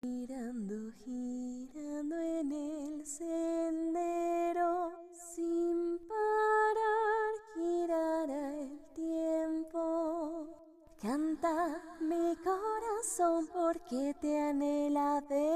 Girando, girando en el sendero, sin parar girará el tiempo. Canta mi corazón porque te anhela de